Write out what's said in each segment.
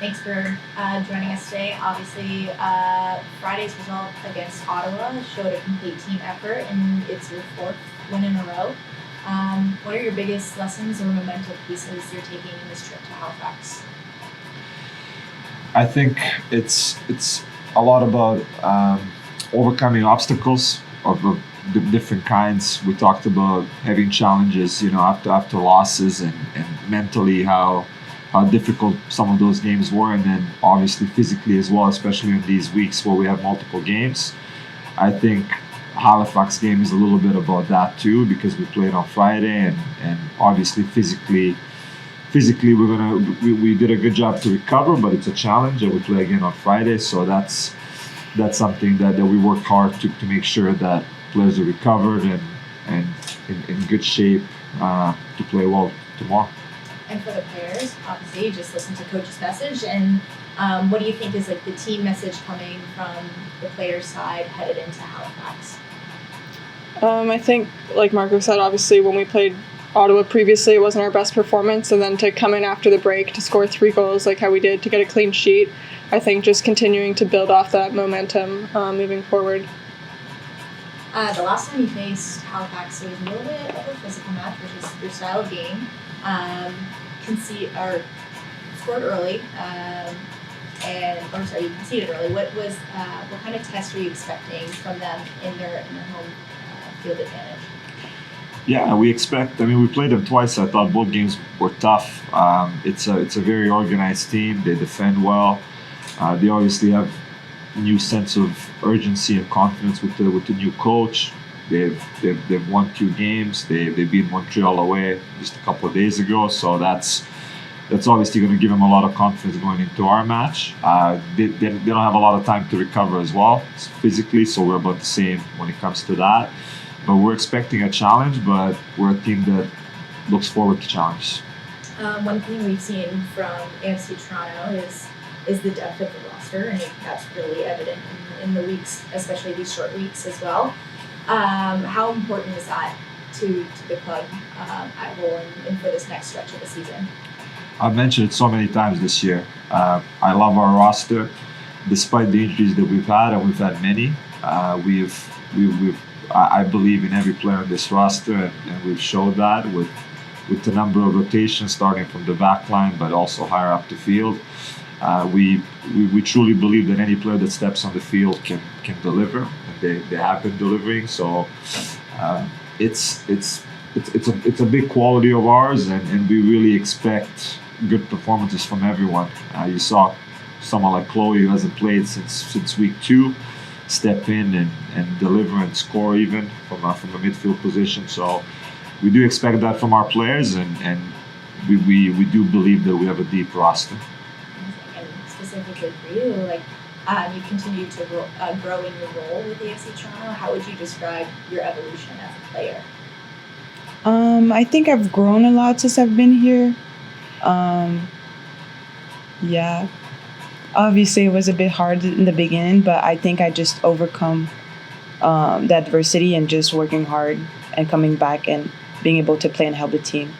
Thanks for joining us today. Obviously, Friday's result against Ottawa showed a complete team effort, and it's your fourth win in a row. What are your biggest lessons or momental pieces you're taking in this trip to Halifax? I think it's a lot about overcoming obstacles of different kinds. We talked about having challenges, after losses, and mentally how difficult some of those games were, and then obviously physically as well, especially in these weeks where we have multiple games. I think Halifax game is a little bit about that too, because we played on Friday, and obviously physically we did a good job to recover, but it's a challenge, and we play again on Friday. So that's something that we work hard to make sure that players are recovered and in good shape to play well tomorrow. And for the players, obviously, you just listened to Coach's message. And what do you think is like the team message coming from the players' side headed into Halifax? I think, like Marko said, obviously when we played Ottawa previously, it wasn't our best performance, and then to come in after the break to score 3 goals like how we did, to get a clean sheet, I think just continuing to build off that momentum moving forward. The last time you faced Halifax, it was a little bit of a physical match, which is your style of game. Scored early, you conceded early. What kind of test are you expecting from them in their home field advantage? Yeah, we expect. We played them twice. I thought both games were tough. It's a very organized team. They defend well. They obviously have a new sense of urgency and confidence with the new coach. They've won 2 games. They beat Montreal away just a couple of days ago. So that's obviously going to give them a lot of confidence going into our match. They don't have a lot of time to recover as well physically, so we're about the same when it comes to that. But we're expecting a challenge, but we're a team that looks forward to challenges. One thing we've seen from AFC Toronto is the depth of the roster, and that's really evident in the weeks, especially these short weeks as well. How important is that to the club at whole and for this next stretch of the season? I've mentioned it so many times this year. I love our roster, despite the injuries that we've had, and we've had many. I believe in every player on this roster, and we've showed that with the number of rotations starting from the back line, but also higher up the field. We truly believe that any player that steps on the field can deliver, and they have been delivering. So it's a big quality of ours, and we really expect good performances from everyone. You saw someone like Chloe, who hasn't played since week 2, step in and deliver and score even from a midfield position. So we do expect that from our players, and we do believe that we have a deep roster. And specifically for you, you continue to grow in your role with AFC Toronto. How would you describe your evolution as a player? I think I've grown a lot since I've been here. Yeah. Obviously, it was a bit hard in the beginning, but I think I just overcome the adversity and just working hard and coming back and being able to play and help the team.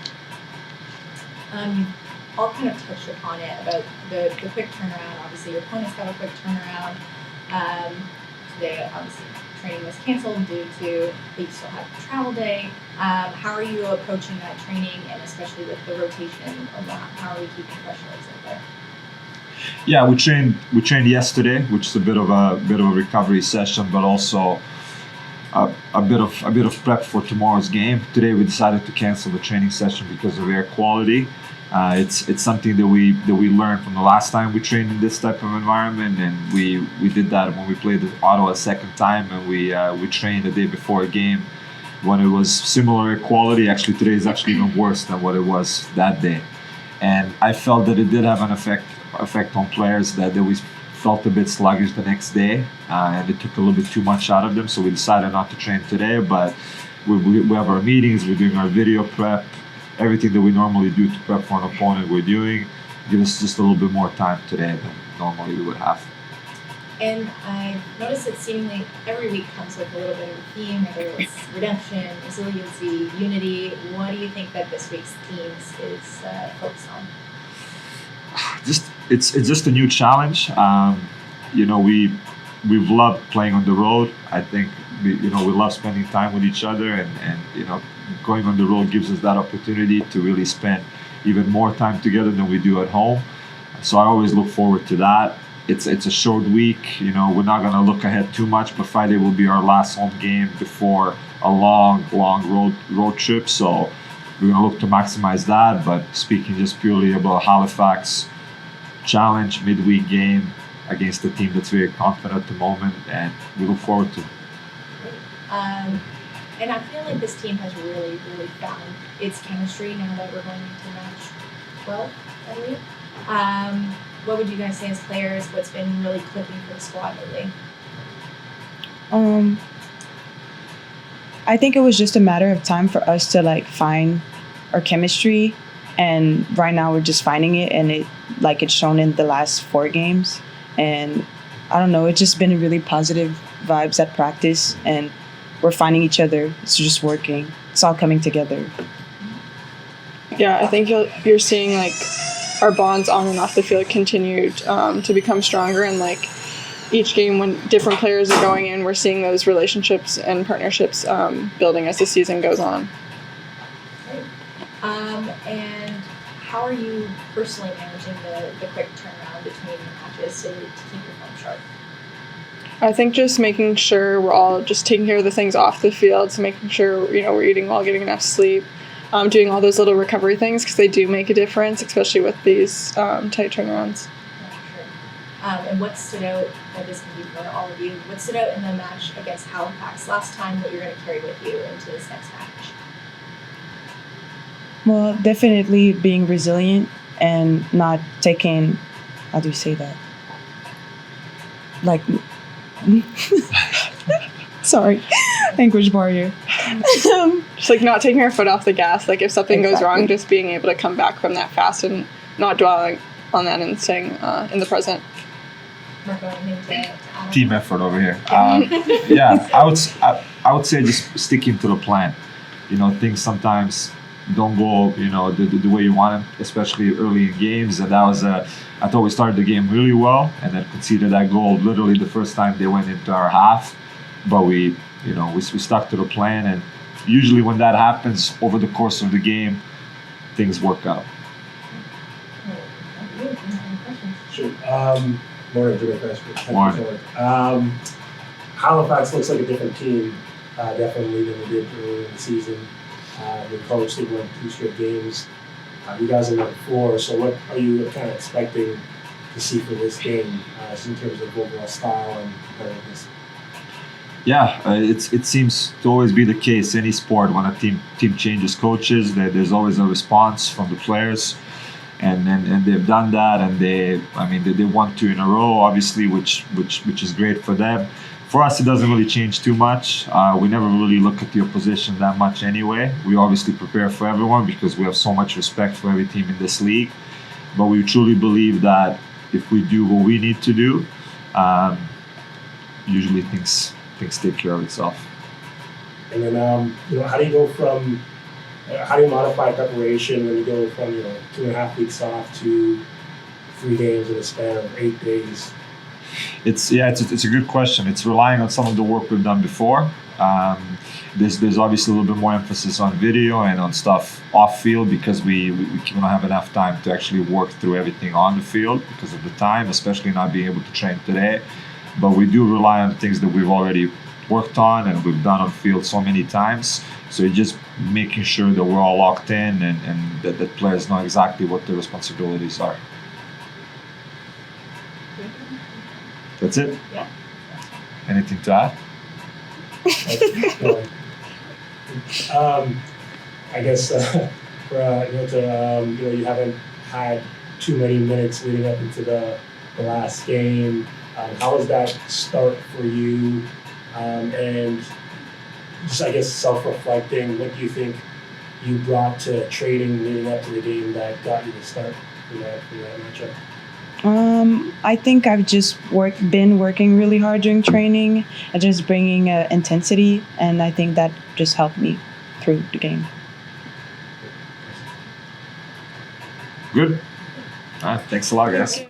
I'll kind of touch upon it about the quick turnaround. Obviously, your opponents have a quick turnaround. Today, obviously, training was canceled due to they still have travel day. How are you approaching that training, and especially with the rotation? How are we keeping fresh legs out there? Yeah, we trained yesterday, which is a bit of a recovery session, but also a bit of prep for tomorrow's game. Today we decided to cancel the training session because of air quality. It's something that we learned from the last time we trained in this type of environment, and we did that when we played Ottawa a second time, and we trained the day before a game when it was similar air quality. Actually, today is actually even worse than what it was that day, and I felt that it did have an effect on players, that we felt a bit sluggish the next day, and it took a little bit too much out of them, so we decided not to train today. But we have our meetings, we're doing our video prep, everything that we normally do to prep for an opponent we're doing. Give us just a little bit more time today than normally we would have. And I noticed that seemingly every week comes with a little bit of a theme, whether it's redemption, resiliency, unity. What do you think that this week's themes is focused on? it's just a new challenge. We've loved playing on the road. I think we love spending time with each other, and going on the road gives us that opportunity to really spend even more time together than we do at home. So I always look forward to that. It's a short week. We're not going to look ahead too much, but Friday will be our last home game before a long road trip. So we're going to look to maximize that. But speaking just purely about Halifax, challenge midweek game against a team that's very confident at the moment, and we look forward to it. And I feel like this team has really, really found its chemistry now that we're going into match 12, I believe. What would you guys say as players? What's been really clicking for the squad lately? I think it was just a matter of time for us to find our chemistry, and right now we're just finding it, and it's shown in the last 4 games. And I don't know, it's just been really positive vibes at practice, and we're finding each other. It's just working. It's all coming together. Yeah, I think you're seeing our bonds on and off the field continued to become stronger, and each game when different players are going in, we're seeing those relationships and partnerships building as the season goes on. Great. And how are you personally managing the quick turnaround between matches to keep your form sharp? I think just making sure we're all just taking care of the things off the field, so making sure we're eating well, getting enough sleep, doing all those little recovery things, because they do make a difference, especially with these tight turnarounds. Yeah, sure. And what stood out, this can be for all of you, what stood out in the match against Halifax last time that you're going to carry with you into this next match? Well, definitely being resilient and not taking, how do you say that? Sorry, language barrier. Just not taking our foot off the gas. If something goes Exactly. wrong, just being able to come back from that fast and not dwelling on that and staying in the present. Marko, anything to add? Team effort over here. Yeah, I would say just sticking to the plan. Things sometimes don't go the way you want them, especially early in games. And that was I thought we started the game really well, and then conceded that goal literally the first time they went into our half. But we stuck to the plan, and usually when that happens over the course of the game, things work out. Sure. Morning, Jimmy Freshman. Morning. Halifax looks like a different team, definitely than they did earlier in the season. The coach, they won 2 straight games. You guys have won 4, so what are you kind of expecting to see for this game in terms of overall style and competitiveness? Yeah, it seems to always be the case. Any sport, when a team changes coaches, there's always a response from the players, and they've done that, and they won 2 in a row, obviously, which is great for them. For us, it doesn't really change too much. We never really look at the opposition that much anyway. We obviously prepare for everyone because we have so much respect for every team in this league. But we truly believe that if we do what we need to do, usually things take care of itself. And then, how do you modify preparation when you go from 2.5 weeks off to 3 games in a span of 8 days? It's a good question. It's relying on some of the work we've done before. There's obviously a little bit more emphasis on video and on stuff off field because we don't have enough time to actually work through everything on the field because of the time, especially not being able to train today. But we do rely on things that we've already worked on and we've done on field so many times. So it's just making sure that we're all locked in and that players know exactly what their responsibilities are. That's it? Yeah. Anything to add? I guess you haven't had too many minutes leading up into the last game. How was that start for you? And just self-reflecting, what do you think you brought to training leading up to the game that got you to start for that matchup? I think I've just been working really hard during training and just bringing intensity, and I think that just helped me through the game. Good. All right, thanks a lot, guys.